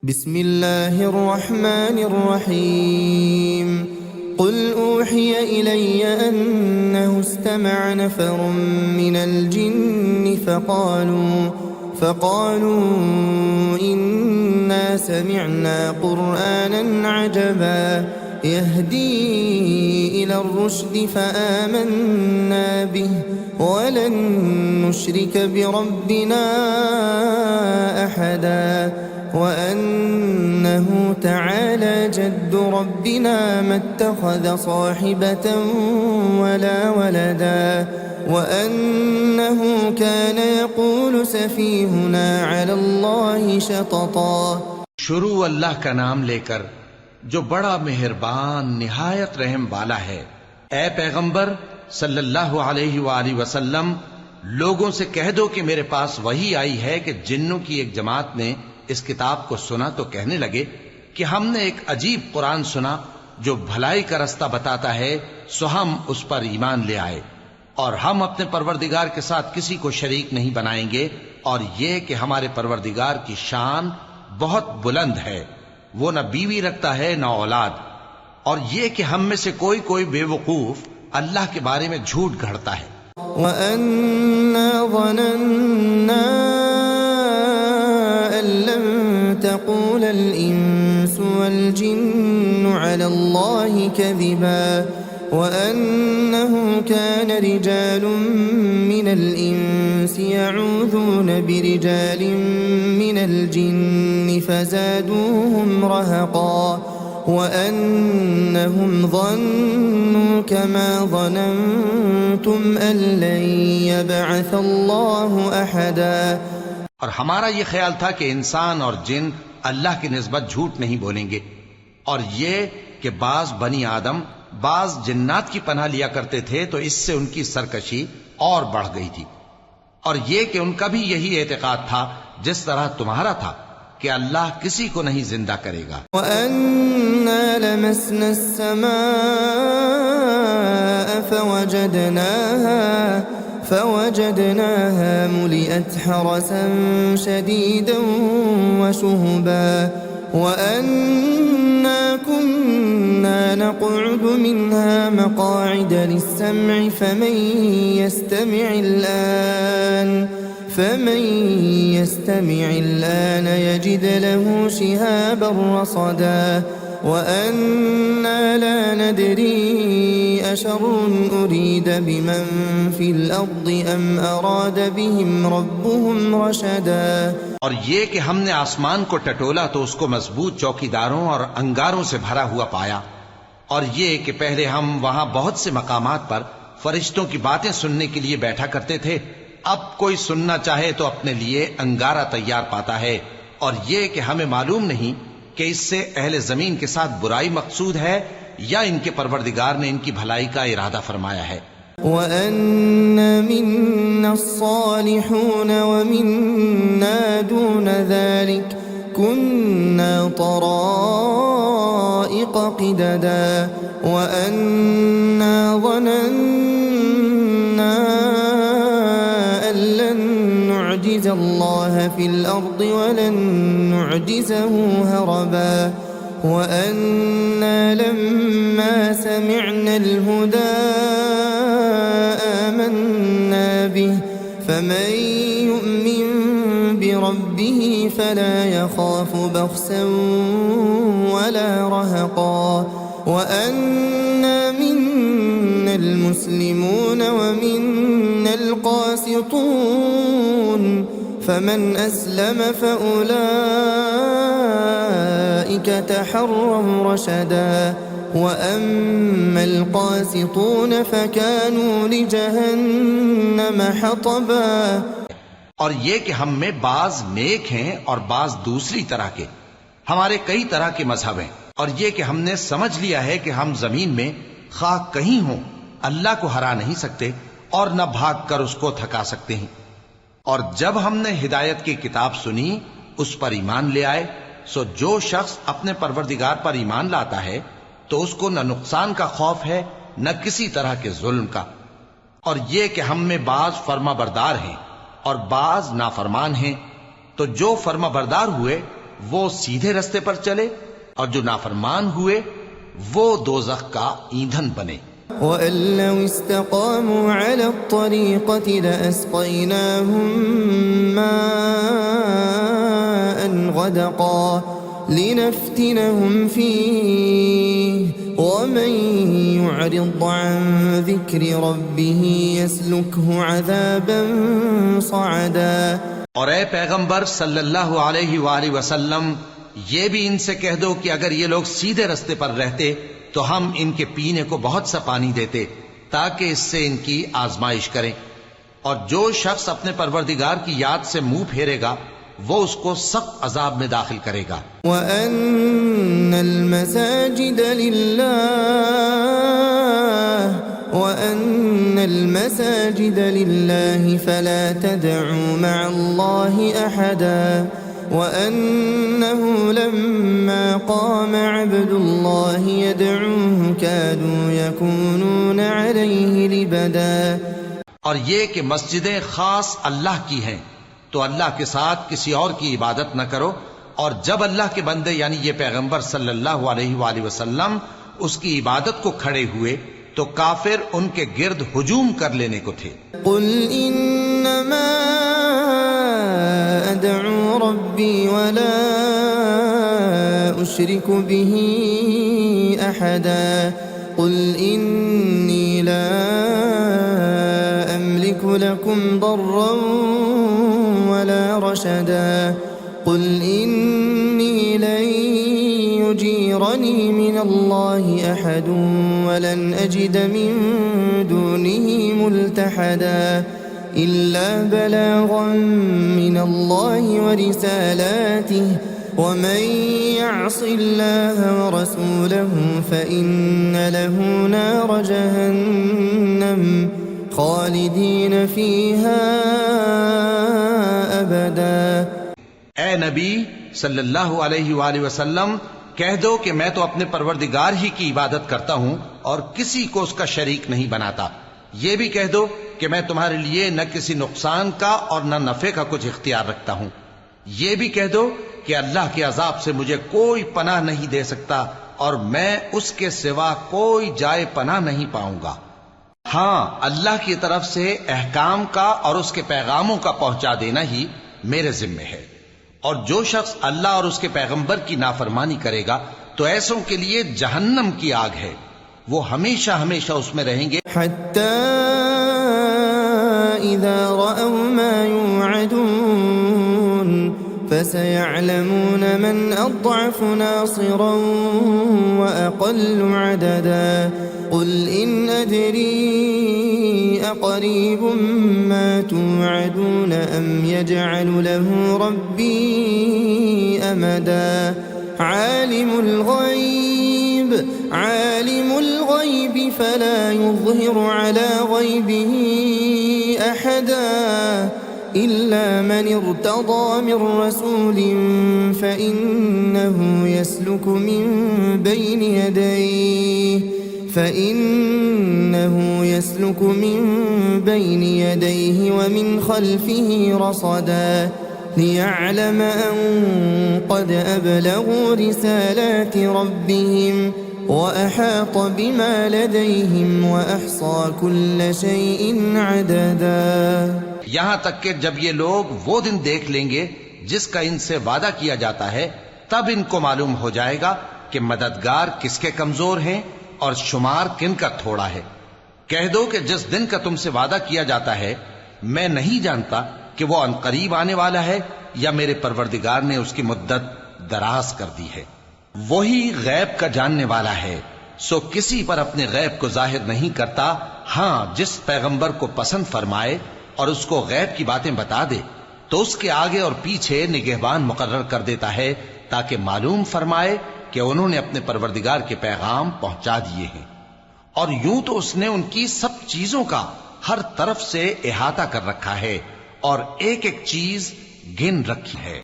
बिस्मिल्लाहिर्रहमानिर्रहीम क़ुल ऊहिय इलय्य अन्नहु इस्तमअ नफ़रुम मिनल जिन्नि फ़क़ालू इन्ना समिअना क़ुरआनन अजबा यहदी इलर रुश्दि फ़आमन्ना बिहि वलन नुश्रिक बिरब्बिना अहदा वअन्नहु तआला जद्दु रब्बिना मत्तख़ज़ साहिबतन वला वलदा वअन्नहु कान यक़ूलु सफ़ीहुना अलल्लाहि शतता। शुरू अल्लाह का नाम लेकर जो बड़ा मेहरबान निहायत रहम वाला है। ए पैगंबर सल्लल्लाहु अलैहि वालैहि वसल्लम, लोगों से कह दो कि मेरे पास वही आई है कि जिन्नों की एक जमात ने इस किताब को सुना तो कहने लगे कि हमने एक अजीब कुरान सुना जो भलाई का रास्ता बताता है, सो हम उस पर ईमान ले आए और हम अपने परवरदिगार के साथ किसी को शरीक नहीं बनाएंगे, और ये कि हमारे परवरदिगार की शान बहुत बुलंद है, वो न बीवी रखता है न औलाद, और ये कि हम में से कोई कोई बेवकूफ अल्लाह के बारे में झूठ गढ़ता है। तक़ूल अल-इंसु वल-जिन्नु अलल्लाहि कज़िबा वअन्नहु कान रिजालुम मिनल इंसि यऊज़ून बिरिजालिम मिनल जिन्नि फ़ज़ादूहुम रहक़ा वअन्नहुम ज़न्नू कमा ज़ननतुम अन लन यबअसल्लाहु अहदा। और हमारा ये ख्याल था कि इंसान और जिन अल्लाह की निस्बत झूठ नहीं बोलेंगे, और ये कि बाज बनी आदम बाज जिन्नात की पनाह लिया करते थे, तो इससे उनकी सरकशी और बढ़ गई थी। और ये कि उनका भी यही एतकाद था जिस तरह तुम्हारा था कि अल्लाह किसी को नहीं जिंदा करेगा। वअन्ना लमस्ना अस्समाअ फवजदनाहा मुलिअत हरसन शदीदन वशुहुबा वअन्ना कुन्ना नक़उदु मिन्हा मक़ाዒद लिस्सम'i फमन यस्तमि'ि الآن يجد له شهابا رصدا وأنا لا ندري أشر أريد بمن في الأرض أم أراد بهم ربهم رشدا। और ये कि हमने आसमान को टटोला तो उसको मजबूत चौकीदारों और अंगारों से भरा हुआ पाया, और ये कि पहले हम वहां बहुत से मकामात पर फरिश्तों की बातें सुनने के लिए बैठा करते थे, अब कोई सुनना चाहे तो अपने लिए अंगारा तैयार पाता है, और ये कि हमें मालूम नहीं कि इससे अहले जमीन के साथ बुराई मकसूद है या इनके परवरदिगार ने इनकी भलाई का इरादा फरमाया है। वअन्ना मिन्ना अस्सालिहून वमिन्ना दून ज़ालिक कुन्ना तराइक़ क़िददा वअन्ना ज़नन्ना نعجز الله في الأرض ولن نعجزه هربا وأنا لما سمعنا الهدى آمنا به فمن يؤمن بربه فلا يخاف بخسا ولا رهقا وأنا منا المسلمون ومنا القاسطون فمن أسلم فأولئك تحروا رشدا وأما القاسطون فكانوا لجهنم حطبا। और ये कि हम में बाज नेक हैं और बाज दूसरी तरह के, हमारे कई तरह के मजहब हैं, और ये कि हमने समझ लिया है कि हम जमीन में खा कहीं हों अल्लाह को हरा नहीं सकते और न भाग कर उसको थका सकते हैं। और जब हमने हिदायत की किताब सुनी उस पर ईमान ले आए, सो जो शख्स अपने परवरदिगार पर ईमान लाता है तो उसको न नुकसान का खौफ है न किसी तरह के जुल्म का। और ये कि हम में बाज फर्मा बरदार हैं और बाज नाफरमान हैं, तो जो फर्मा बरदार हुए वो सीधे रास्ते पर चले, और जो नाफरमान हुए वो दोज़ख का ईंधन बने। وأن لو استقاموا على الطريقة لأسقيناهم ماء غدقا لنفتنهم فيه ومن يعرض عن ذكر ربه يسلكه عذابا صعدا। और ए पैगंबर सल्लल्लाहु अलैहि वसल्लम, ये भी इनसे कह दो कि अगर ये लोग सीधे रास्ते पर रहते तो हम इनके पीने को बहुत सा पानी देते ताकि इससे इनकी आजमाइश करें, और जो शख्स अपने परवरदिगार की याद से मुंह फेरेगा वो उसको सख्त अजाब में दाखिल करेगा। वअन्नल मसाजिद लिल्लाहि फला तदउ मअल्लाहि अहदा वअन्नहु लम्मा क़ाम अब्दुल्लाहि यदऊहु कादू यकूनून अलैहि लिबदा। और ये कि मस्जिदें खास अल्लाह की हैं, तो अल्लाह के साथ किसी और की इबादत न करो, और जब अल्लाह के बंदे यानी ये पैगंबर सल्लल्लाहु अलैहि वसल्लम उसकी इबादत को खड़े हुए तो काफिर उनके गिर्द हुजूम कर लेने को थे। कुल इन्नमा अदउ रब्बी वला उश्रिकु बिही अहदा कुल इन्नी ला अमलिकु लकुम दर्रन वला रशदा कुल इन्नी लन युजीरनी मिन अल्लाहि अहदुन वलन अजिद मिन दूनिही मुल्तहदा इल्ला बलागन मिन अल्लाहि व रिसालातिहि वमन यअसिल्लाह व रसूलहु फइन्न लहु नार जहन्नम खालिदीन फीहा अबदा। ए नबी सल्लल्लाहु अलैहि वसल्लम, कह दो कि मैं तो अपने परवरदिगार ही की इबादत करता हूं और किसी को उसका शरीक नहीं बनाता। ये भी कह दो कि मैं तुम्हारे लिए न किसी नुकसान का और न नफे का कुछ इख्तियार रखता हूं। ये भी कह दो कि अल्लाह के अजाब से मुझे कोई पनाह नहीं दे सकता और मैं उसके सिवा कोई जाए पनाह नहीं पाऊंगा। हां, अल्लाह की तरफ से अहकाम का और उसके पैगामों का पहुंचा देना ही मेरे जिम्मे है, और जो शख्स अल्लाह और उसके पैगंबर की नाफरमानी करेगा तो ऐसों के लिए जहन्नम की आग है, वो हमेशा हमेशा उसमें रहेंगे। हत्ता इज़ा रअव मा युअदून फसयअलमून मन अضعफ नासिरन व अक़ल्लु अददा क़ुल इन अदरी अक़रीबुम मा तुअदून अम यजअलु लहु रब्बी अमदा आलिमुल गैब फला युज़हिरु अला गैबिही अहदा इल्ला मन इर्तदा मिन रसूलिन फइन्नहु यसलुकु मिन बैनि यदैहि व मिन खल्फिही रसदा लियअलम अन क़द अबलगू रिसालाति रब्बिहिम व अहात बिमा लदैहिम व अहसा कुल्ल शैइन अददा। यहां तक कि जब ये लोग वो दिन देख लेंगे जिसका इनसे वादा किया जाता है, तब इनको मालूम हो जाएगा कि मददगार किसके कमजोर हैं और शुमार किन का थोड़ा है। कह दो कि जिस दिन का तुमसे वादा किया जाता है मैं नहीं जानता कि वो अनकरीब आने वाला है या मेरे परवरदिगार ने उसकी मुद्दत दराज कर दी है। वही गैब का जानने वाला है, सो किसी पर अपने गैब को जाहिर नहीं करता। हां, जिस पैगंबर को पसंद फरमाए और उसको गैब की बातें बता दे तो उसके आगे और पीछे निगहबान मुकर्रर कर देता है ताकि मालूम फरमाए कि उन्होंने अपने परवरदिगार के पैगाम पहुंचा दिए हैं, और यूं तो उसने उनकी सब चीजों का हर तरफ से इहाता कर रखा है और एक एक चीज गिन रखी है।